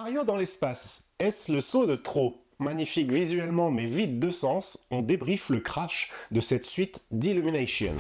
Mario dans l'espace, est-ce le saut de trop? Magnifique visuellement mais vide de sens, on débriefe le crash de cette suite d'Illumination.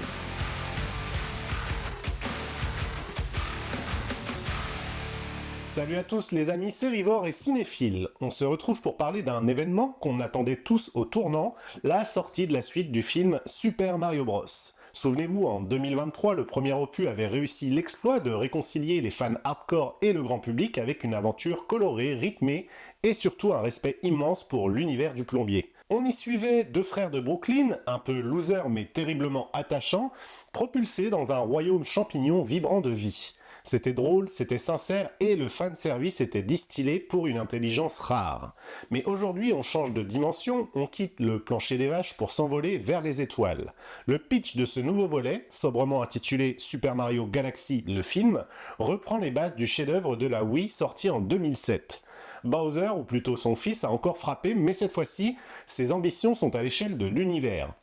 Salut à tous les amis sérivores et cinéphiles, on se retrouve pour parler d'un événement qu'on attendait tous au tournant, la sortie de la suite du film Super Mario Bros. Souvenez-vous, en 2023, le premier opus avait réussi l'exploit de réconcilier les fans hardcore et le grand public avec une aventure colorée, rythmée et surtout un respect immense pour l'univers du plombier. On y suivait deux frères de Brooklyn, un peu losers mais terriblement attachants, propulsés dans un royaume champignon vibrant de vie. C'était drôle, c'était sincère et le fanservice était distillé pour une intelligence rare. Mais aujourd'hui, on change de dimension, on quitte le plancher des vaches pour s'envoler vers les étoiles. Le pitch de ce nouveau volet, sobrement intitulé Super Mario Galaxy le film, reprend les bases du chef-d'œuvre de la Wii sorti en 2007. Bowser, ou plutôt son fils, a encore frappé, mais cette fois-ci, ses ambitions sont à l'échelle de l'univers.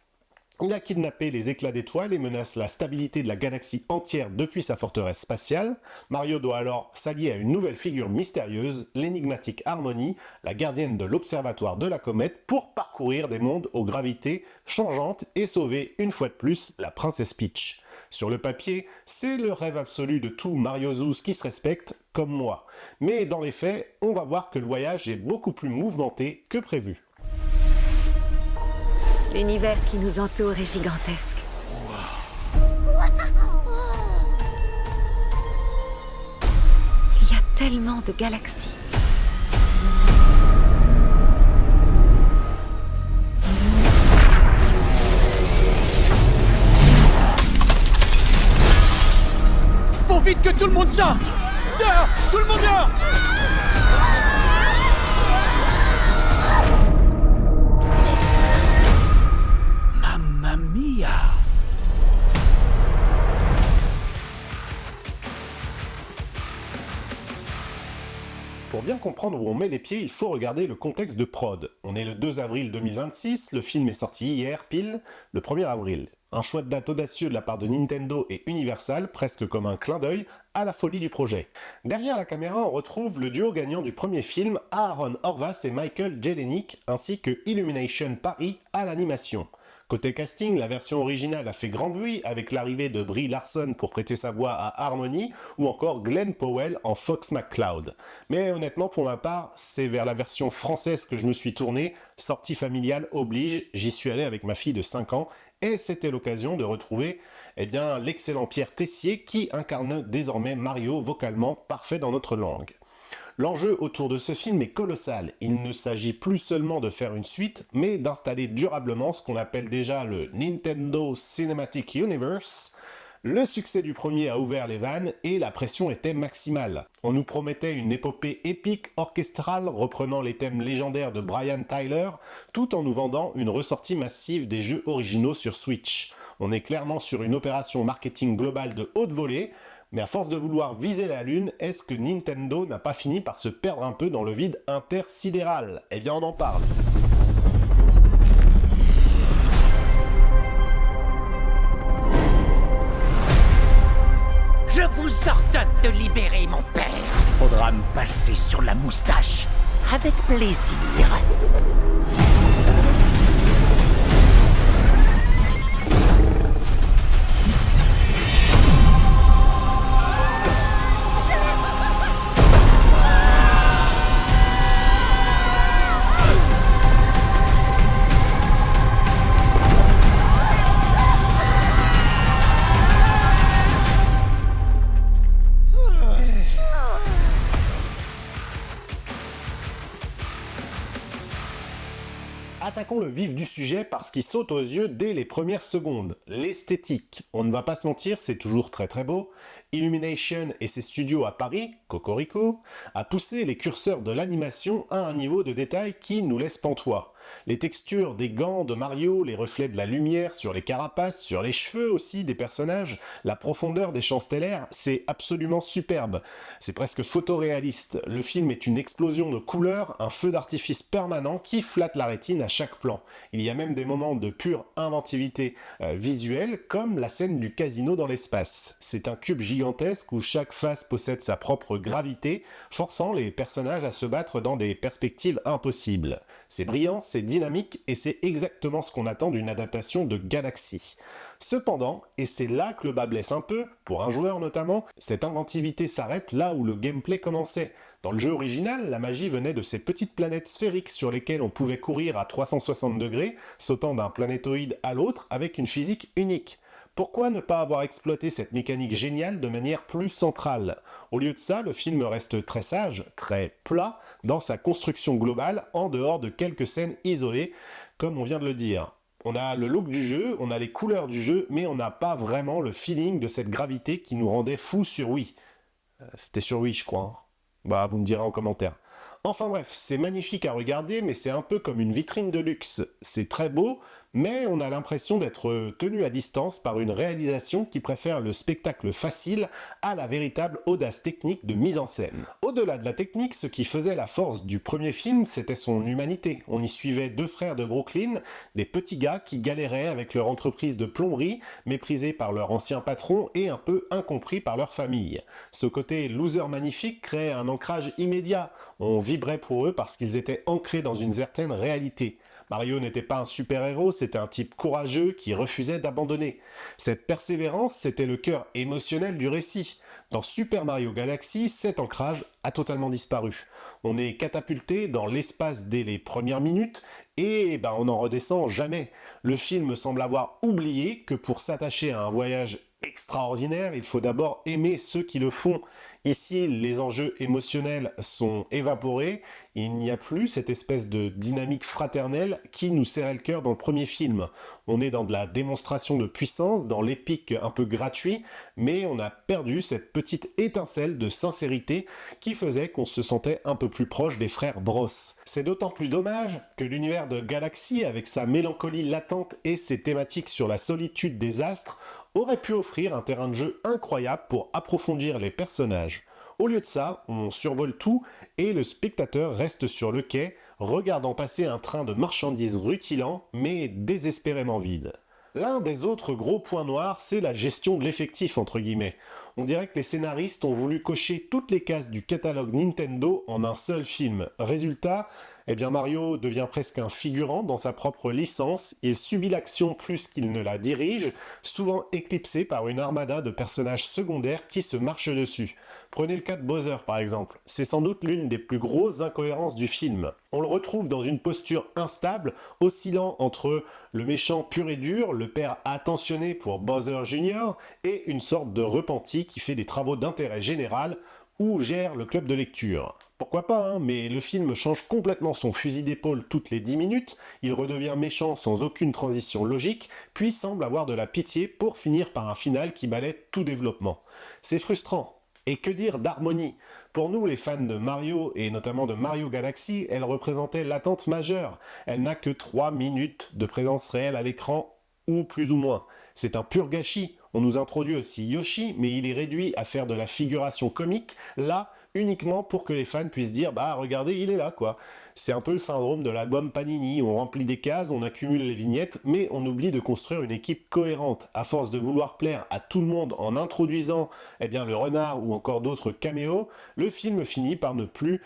Il a kidnappé les éclats d'étoiles et menace la stabilité de la galaxie entière depuis sa forteresse spatiale. Mario doit alors s'allier à une nouvelle figure mystérieuse, l'énigmatique Harmony, la gardienne de l'observatoire de la comète, pour parcourir des mondes aux gravités changeantes et sauver une fois de plus la princesse Peach. Sur le papier, c'est le rêve absolu de tout Mario Zouz qui se respecte, comme moi. Mais dans les faits, on va voir que le voyage est beaucoup plus mouvementé que prévu. L'univers qui nous entoure est gigantesque. Il y a tellement de galaxies. Faut vite que tout le monde sorte! Dehors! Tout le monde dehors! Mamma mia! Pour bien comprendre où on met les pieds, il faut regarder le contexte de prod. On est le 2 avril 2026, le film est sorti hier, pile, le 1er avril. Un choix de date audacieux de la part de Nintendo et Universal, presque comme un clin d'œil à la folie du projet. Derrière la caméra, on retrouve le duo gagnant du premier film, Aaron Horvath et Michael Jelenic, ainsi que Illumination Paris à l'animation. Côté casting, la version originale a fait grand bruit avec l'arrivée de Brie Larson pour prêter sa voix à Harmony ou encore Glenn Powell en Fox McCloud. Mais honnêtement, pour ma part, c'est vers la version française que je me suis tourné, sortie familiale oblige, j'y suis allé avec ma fille de 5 ans et c'était l'occasion de retrouver l'excellent Pierre Tessier qui incarne désormais Mario vocalement parfait dans notre langue. L'enjeu autour de ce film est colossal. Il ne s'agit plus seulement de faire une suite, mais d'installer durablement ce qu'on appelle déjà le Nintendo Cinematic Universe. Le succès du premier a ouvert les vannes et la pression était maximale. On nous promettait une épopée épique, orchestrale, reprenant les thèmes légendaires de Brian Tyler, tout en nous vendant une ressortie massive des jeux originaux sur Switch. On est clairement sur une opération marketing globale de haute volée, mais à force de vouloir viser la lune, est-ce que Nintendo n'a pas fini par se perdre un peu dans le vide intersidéral? Eh bien on en parle. Je vous ordonne de libérer mon père! Faudra me passer sur la moustache. Avec plaisir. Attaquons le vif du sujet par ce qui saute aux yeux dès les premières secondes, l'esthétique. On ne va pas se mentir, c'est toujours très très beau. Illumination et ses studios à Paris, Cocorico, a poussé les curseurs de l'animation à un niveau de détail qui nous laisse pantois. Les textures des gants de Mario, les reflets de la lumière sur les carapaces, sur les cheveux aussi des personnages, la profondeur des champs stellaires, c'est absolument superbe. C'est presque photoréaliste. Le film est une explosion de couleurs, un feu d'artifice permanent qui flatte la rétine à chaque plan. Il y a même des moments de pure inventivité visuelle, comme la scène du casino dans l'espace. C'est un cube gigantesque où chaque face possède sa propre gravité, forçant les personnages à se battre dans des perspectives impossibles. C'est brillant, c'est dynamique et c'est exactement ce qu'on attend d'une adaptation de Galaxy. Cependant, et c'est là que le bas blesse un peu, pour un joueur notamment, cette inventivité s'arrête là où le gameplay commençait. Dans le jeu original, la magie venait de ces petites planètes sphériques sur lesquelles on pouvait courir à 360 degrés, sautant d'un planétoïde à l'autre avec une physique unique. Pourquoi ne pas avoir exploité cette mécanique géniale de manière plus centrale ? Au lieu de ça, le film reste très sage, très plat, dans sa construction globale, en dehors de quelques scènes isolées, comme on vient de le dire. On a le look du jeu, on a les couleurs du jeu, mais on n'a pas vraiment le feeling de cette gravité qui nous rendait fous sur Wii. C'était sur Wii, je crois. Bah, vous me direz en commentaire. Enfin bref, c'est magnifique à regarder, mais c'est un peu comme une vitrine de luxe. C'est très beau, mais on a l'impression d'être tenu à distance par une réalisation qui préfère le spectacle facile à la véritable audace technique de mise en scène. Au-delà de la technique, ce qui faisait la force du premier film, c'était son humanité. On y suivait deux frères de Brooklyn, des petits gars qui galéraient avec leur entreprise de plomberie, méprisés par leur ancien patron et un peu incompris par leur famille. Ce côté loser magnifique créait un ancrage immédiat. On vibrait pour eux parce qu'ils étaient ancrés dans une certaine réalité. Mario n'était pas un super-héros, c'était un type courageux qui refusait d'abandonner. Cette persévérance, c'était le cœur émotionnel du récit. Dans Super Mario Galaxy, cet ancrage a totalement disparu. On est catapulté dans l'espace dès les premières minutes et on n'en redescend jamais. Le film semble avoir oublié que pour s'attacher à un voyage extraordinaire, il faut d'abord aimer ceux qui le font. Ici, les enjeux émotionnels sont évaporés, il n'y a plus cette espèce de dynamique fraternelle qui nous serrait le cœur dans le premier film. On est dans de la démonstration de puissance, dans l'épique un peu gratuit, mais on a perdu cette petite étincelle de sincérité qui faisait qu'on se sentait un peu plus proche des frères Bros. C'est d'autant plus dommage que l'univers de Galaxy, avec sa mélancolie latente et ses thématiques sur la solitude des astres, aurait pu offrir un terrain de jeu incroyable pour approfondir les personnages. Au lieu de ça, on survole tout et le spectateur reste sur le quai, regardant passer un train de marchandises rutilant, mais désespérément vide. L'un des autres gros points noirs, c'est la gestion de l'effectif, entre guillemets. On dirait que les scénaristes ont voulu cocher toutes les cases du catalogue Nintendo en un seul film. Résultat, Mario devient presque un figurant dans sa propre licence, il subit l'action plus qu'il ne la dirige, souvent éclipsé par une armada de personnages secondaires qui se marchent dessus. Prenez le cas de Bowser par exemple, c'est sans doute l'une des plus grosses incohérences du film. On le retrouve dans une posture instable, oscillant entre le méchant pur et dur, le père attentionné pour Bowser Jr. et une sorte de repenti qui fait des travaux d'intérêt général ou gère le club de lecture. Pourquoi pas, mais le film change complètement son fusil d'épaule toutes les 10 minutes, il redevient méchant sans aucune transition logique, puis semble avoir de la pitié pour finir par un final qui balaie tout développement. C'est frustrant. Et que dire d'harmonie ? Pour nous, les fans de Mario, et notamment de Mario Galaxy, elle représentait l'attente majeure. Elle n'a que 3 minutes de présence réelle à l'écran, ou plus ou moins. C'est un pur gâchis. On nous introduit aussi Yoshi, mais il est réduit à faire de la figuration comique, là, uniquement pour que les fans puissent dire « Bah, regardez, il est là, quoi ». C'est un peu le syndrome de l'album Panini, on remplit des cases, on accumule les vignettes, mais on oublie de construire une équipe cohérente. À force de vouloir plaire à tout le monde en introduisant le renard ou encore d'autres caméos, le film finit par ne plus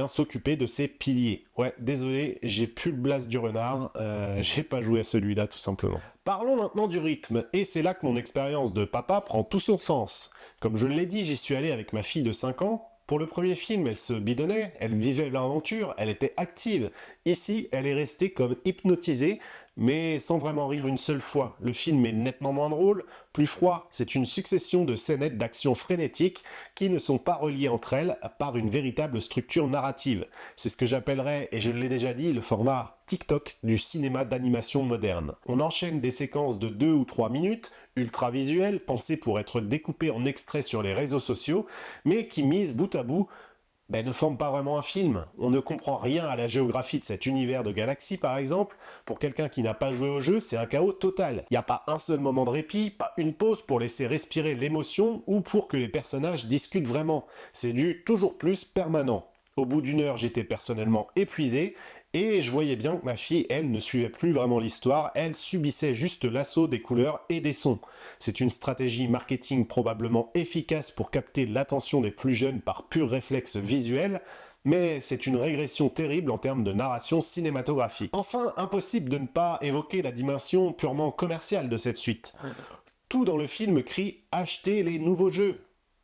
s'occuper de ses piliers. Ouais, désolé, j'ai plus le blast du renard, j'ai pas joué à celui-là tout simplement. Parlons maintenant du rythme, et c'est là que mon expérience de papa prend tout son sens. Comme je l'ai dit, j'y suis allé avec ma fille de 5 ans. Pour le premier film, elle se bidonnait, elle vivait l'aventure, elle était active. Ici, elle est restée comme hypnotisée, mais sans vraiment rire une seule fois. Le film est nettement moins drôle, plus froid. C'est une succession de scénettes d'action frénétiques qui ne sont pas reliées entre elles par une véritable structure narrative. C'est ce que j'appellerais, et je l'ai déjà dit, le format TikTok du cinéma d'animation moderne. On enchaîne des séquences de 2 ou 3 minutes, ultra visuelles, pensées pour être découpées en extraits sur les réseaux sociaux, mais qui misent bout à bout ne forment pas vraiment un film. On ne comprend rien à la géographie de cet univers de galaxies par exemple. Pour quelqu'un qui n'a pas joué au jeu, c'est un chaos total. Il n'y a pas un seul moment de répit, pas une pause pour laisser respirer l'émotion ou pour que les personnages discutent vraiment. C'est du toujours plus permanent. Au bout d'une heure, j'étais personnellement épuisé et je voyais bien que ma fille, elle, ne suivait plus vraiment l'histoire, elle subissait juste l'assaut des couleurs et des sons. C'est une stratégie marketing probablement efficace pour capter l'attention des plus jeunes par pur réflexe visuel, mais c'est une régression terrible en termes de narration cinématographique. Enfin, impossible de ne pas évoquer la dimension purement commerciale de cette suite. Tout dans le film crie « Achetez les nouveaux jeux !»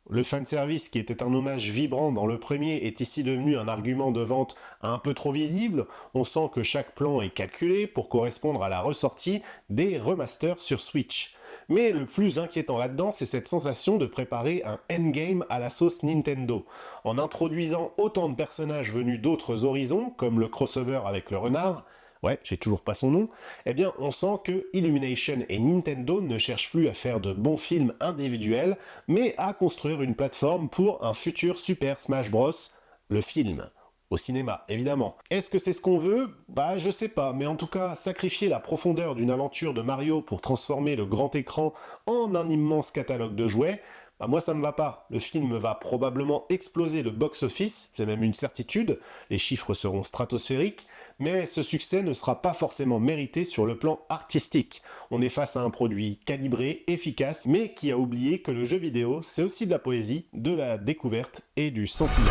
Le fanservice, qui était un hommage vibrant dans le premier, est ici devenu un argument de vente un peu trop visible. On sent que chaque plan est calculé pour correspondre à la ressortie des remasters sur Switch. Mais le plus inquiétant là-dedans, c'est cette sensation de préparer un endgame à la sauce Nintendo. En introduisant autant de personnages venus d'autres horizons, comme le crossover avec le renard, ouais, j'ai toujours pas son nom, eh bien on sent que Illumination et Nintendo ne cherchent plus à faire de bons films individuels, mais à construire une plateforme pour un futur Super Smash Bros, le film. Au cinéma, évidemment. Est-ce que c'est ce qu'on veut ? Je sais pas, mais en tout cas, sacrifier la profondeur d'une aventure de Mario pour transformer le grand écran en un immense catalogue de jouets, moi ça me va pas. Le film va probablement exploser le box-office, c'est même une certitude, les chiffres seront stratosphériques, mais ce succès ne sera pas forcément mérité sur le plan artistique. On est face à un produit calibré, efficace, mais qui a oublié que le jeu vidéo, c'est aussi de la poésie, de la découverte et du sentiment.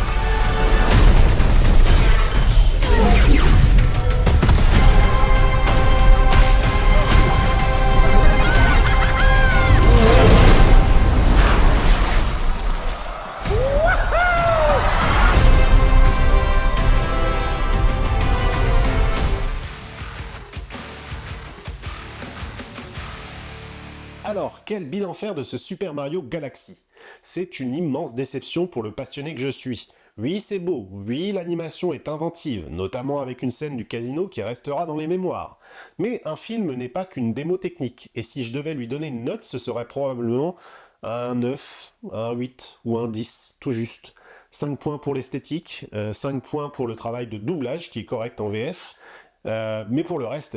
Alors, quel bilan faire de ce Super Mario Galaxy ? C'est une immense déception pour le passionné que je suis. Oui, c'est beau, oui, l'animation est inventive, notamment avec une scène du casino qui restera dans les mémoires. Mais un film n'est pas qu'une démo technique, et si je devais lui donner une note, ce serait probablement un 9, un 8 ou un 10, tout juste. 5 points pour l'esthétique, 5 points pour le travail de doublage qui est correct en VF, mais pour le reste,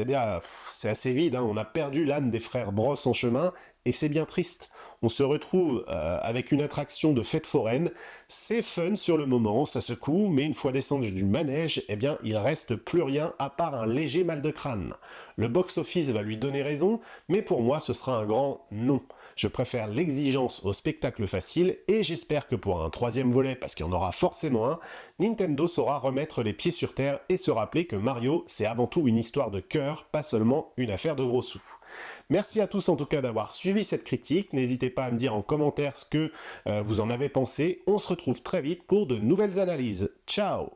c'est assez vide, on a perdu l'âme des frères Bros en chemin, et c'est bien triste. On se retrouve avec une attraction de fête foraine, c'est fun sur le moment, ça secoue, mais une fois descendu du manège, il reste plus rien à part un léger mal de crâne. Le box-office va lui donner raison, mais pour moi ce sera un grand non. Je préfère l'exigence au spectacle facile, et j'espère que pour un troisième volet, parce qu'il y en aura forcément un, Nintendo saura remettre les pieds sur terre et se rappeler que Mario, c'est avant tout une histoire de cœur, pas seulement une affaire de gros sous. Merci à tous en tout cas d'avoir suivi cette critique, n'hésitez pas à me dire en commentaire ce que vous en avez pensé, on se retrouve très vite pour de nouvelles analyses. Ciao!